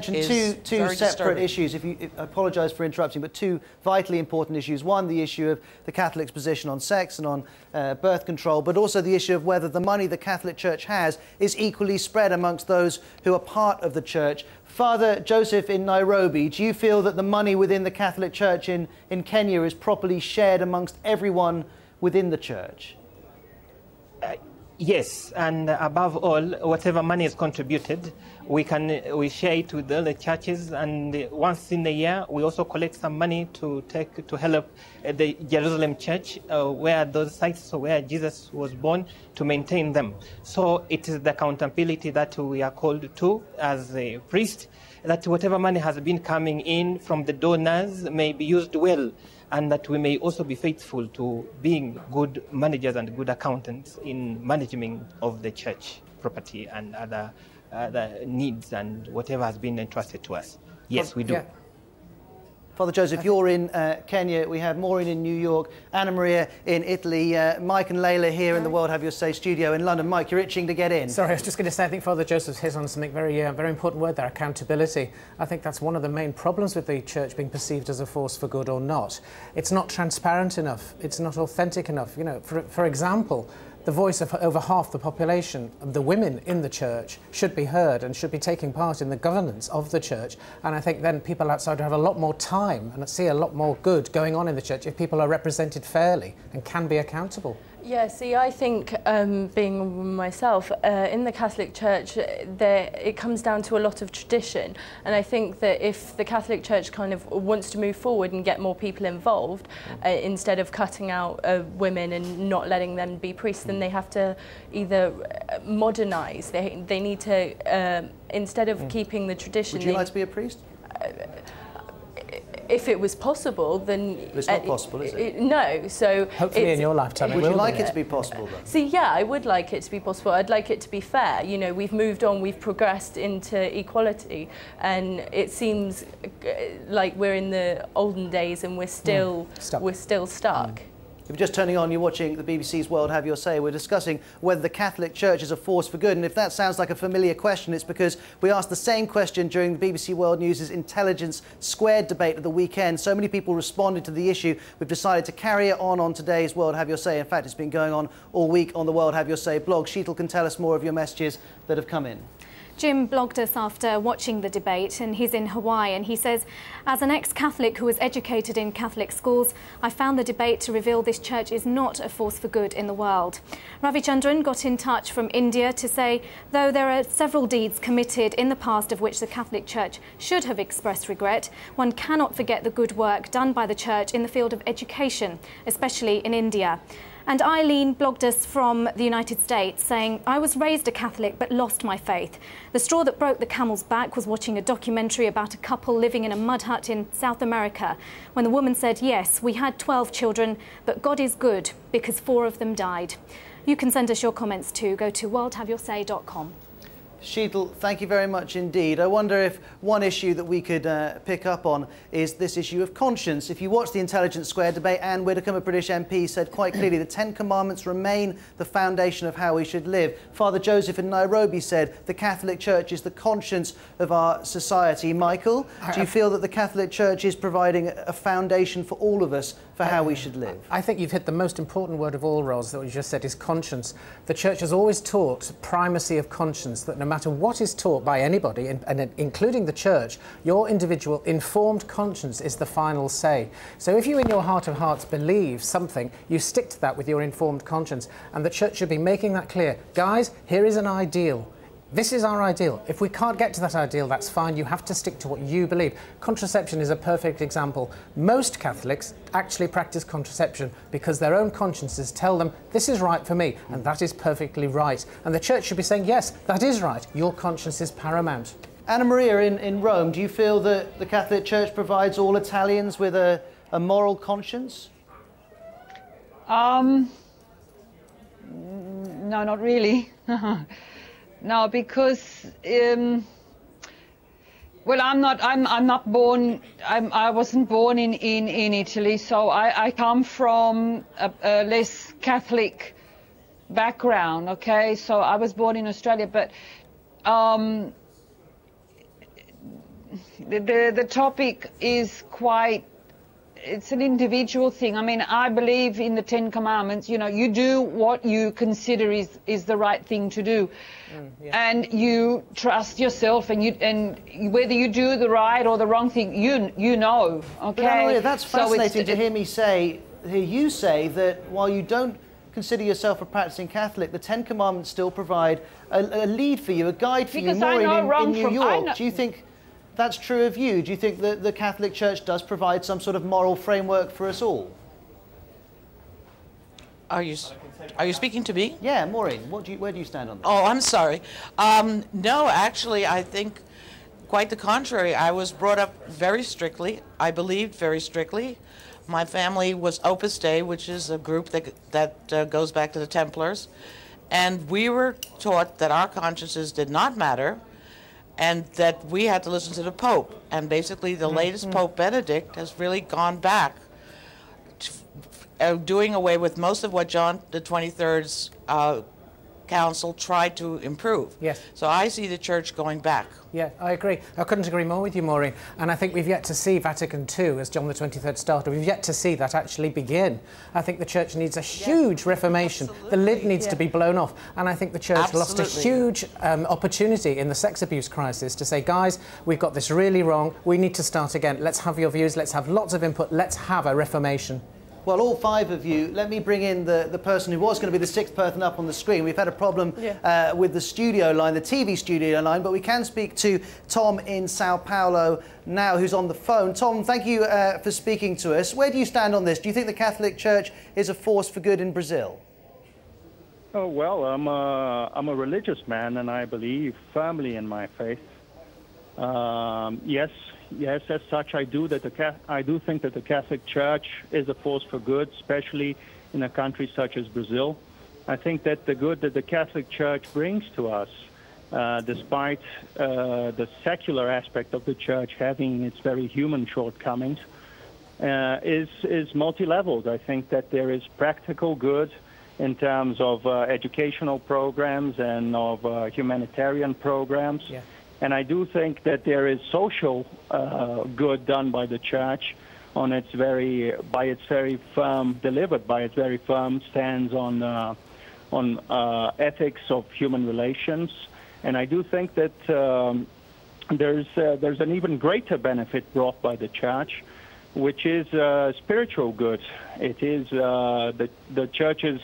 Two separate issues. I apologise for interrupting, but two vitally important issues. One, the issue of the Catholics' position on sex and on birth control, but also the issue of whether the money the Catholic Church has is equally spread amongst those who are part of the Church. Father Joseph in Nairobi, do you feel that the money within the Catholic Church in Kenya is properly shared amongst everyone within the Church? Yes, and above all, whatever money is contributed, we share it with the other churches, and once in a year we also collect some money to help the Jerusalem Church, where those sites where Jesus was born, to maintain them. So it is the accountability that we are called to as a priest, that whatever money has been coming in from the donors may be used well, and that we may also be faithful to being good managers and good accountants in management of the church property and other needs and whatever has been entrusted to us. Yes, we do. Yeah. Father Joseph, you're in Kenya. We have Maureen in New York, Anna Maria in Italy, Mike and Leila here in the World Have Your Say studio in London. Mike, you're itching to get in. Sorry, I was just going to say, I think Father Joseph's hit on something very important word there, accountability. I think that's one of the main problems with the Church being perceived as a force for good or not. It's not transparent enough. It's not authentic enough. You know, for example, the voice of over half the population, the women in the Church, should be heard and should be taking part in the governance of the Church. And I think then people outside have a lot more time and see a lot more good going on in the Church if people are represented fairly and can be accountable. Yeah, see, I think, being myself, in the Catholic Church, it comes down to a lot of tradition. And I think that if the Catholic Church kind of wants to move forward and get more people involved, instead of cutting out women and not letting them be priests, then they have to either modernise. They need to, instead of keeping the tradition... Would you like to be a priest? If it was possible, then... But it's not possible, is it? No, so... Hopefully in your lifetime. Would you like it to be possible, then? See, yeah, I would like it to be possible. I'd like it to be fair. You know, we've moved on, we've progressed into equality, and it seems like we're in the olden days and we're still stuck. If you're just turning on, you're watching the BBC's World Have Your Say. We're discussing whether the Catholic Church is a force for good. And if that sounds like a familiar question, it's because we asked the same question during the BBC World News' Intelligence Squared debate at the weekend. So many people responded to the issue. We've decided to carry it on today's World Have Your Say. In fact, it's been going on all week on the World Have Your Say blog. Sheetal can tell us more of your messages that have come in. Jim blogged us after watching the debate, and he's in Hawaii, and he says, as an ex-Catholic who was educated in Catholic schools, I found the debate to reveal this church is not a force for good in the world. Ravichandran got in touch from India to say, though there are several deeds committed in the past of which the Catholic Church should have expressed regret, one cannot forget the good work done by the Church in the field of education, especially in India. And Eileen blogged us from the United States saying, I was raised a Catholic but lost my faith. The straw that broke the camel's back was watching a documentary about a couple living in a mud hut in South America, when the woman said, yes, we had 12 children, but God is good because 4 of them died. You can send us your comments too. Go to worldhaveyoursay.com. Sheetal, thank you very much indeed. I wonder if one issue that we could pick up on is this issue of conscience. If you watch the Intelligence Squared debate, Anne Widdecombe, a British MP, said quite clearly the 10 Commandments remain the foundation of how we should live. Father Joseph in Nairobi said the Catholic Church is the conscience of our society. Michael, do you feel that the Catholic Church is providing a foundation for all of us for how we should live? I think you've hit the most important word of all, Ros, that you just said is conscience. The Church has always taught primacy of conscience, that no matter what is taught by anybody, and including the Church, your individual informed conscience is the final say. So if you in your heart of hearts believe something, you stick to that with your informed conscience, and the Church should be making that clear. Guys, here is an ideal. This is our ideal. If we can't get to that ideal, that's fine. You have to stick to what you believe. Contraception is a perfect example. Most Catholics actually practice contraception because their own consciences tell them this is right for me, and that is perfectly right. And the Church should be saying, yes, that is right. Your conscience is paramount. Anna Maria in Rome, do you feel that the Catholic Church provides all Italians with a moral conscience? No, not really. No, because well, I'm not born. I wasn't born in Italy, so I come from a less Catholic background. Okay, so I was born in Australia, but the topic is quite, it's an individual thing. I mean, I believe in the Ten Commandments. You know, you do what you consider is the right thing to do, and you trust yourself, and whether you do the right or the wrong thing, you know. Okay. But Anna, that's fascinating to hear you say that while you don't consider yourself a practicing Catholic, the Ten Commandments still provide a lead for you, a guide for you. Maureen, in New York, do you think that's true of you? Do you think that the Catholic Church does provide some sort of moral framework for us all? Are you speaking to me? Yeah, Maureen, where do you stand on this? Oh, I'm sorry. No, actually, I think quite the contrary. I was brought up very strictly. I believed very strictly. My family was Opus Dei, which is a group that goes back to the Templars. And we were taught that our consciences did not matter, and that we had to listen to the Pope. And basically the latest Pope Benedict has really gone back, doing away with most of what John the 23rd's Council tried to improve. Yes. So I see the Church going back. Yeah, I agree. I couldn't agree more with you, Maureen. And I think we've yet to see Vatican II, as John the 23rd started. We've yet to see that actually begin. I think the Church needs a huge reformation. Absolutely. The lid needs to be blown off. And I think the Church lost a huge opportunity in the sex abuse crisis to say, guys, we've got this really wrong. We need to start again. Let's have your views. Let's have lots of input. Let's have a reformation. Well, all five of you, let me bring in the person who was going to be the sixth person up on the screen. We've had a problem with the studio line, the TV studio line, but we can speak to Tom in Sao Paulo now, who's on the phone. Tom, thank you for speaking to us. Where do you stand on this? Do you think the Catholic Church is a force for good in Brazil? Oh, well, I'm a religious man, and I believe firmly in my faith. Yes, as such, I do think that the Catholic Church is a force for good, especially in a country such as Brazil. I think that the good that the Catholic Church brings to us, despite the secular aspect of the Church having its very human shortcomings, is multi-leveled. I think that there is practical good in terms of educational programs and of humanitarian programs. Yeah. And I do think that there is social good done by the Church on its very firm stance on ethics of human relations. And I do think that there's an even greater benefit brought by the Church, which is spiritual good. It is the Church's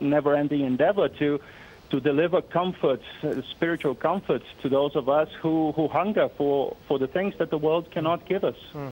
never-ending endeavor to deliver comforts, spiritual comforts, to those of us who hunger for the things that the world cannot give us.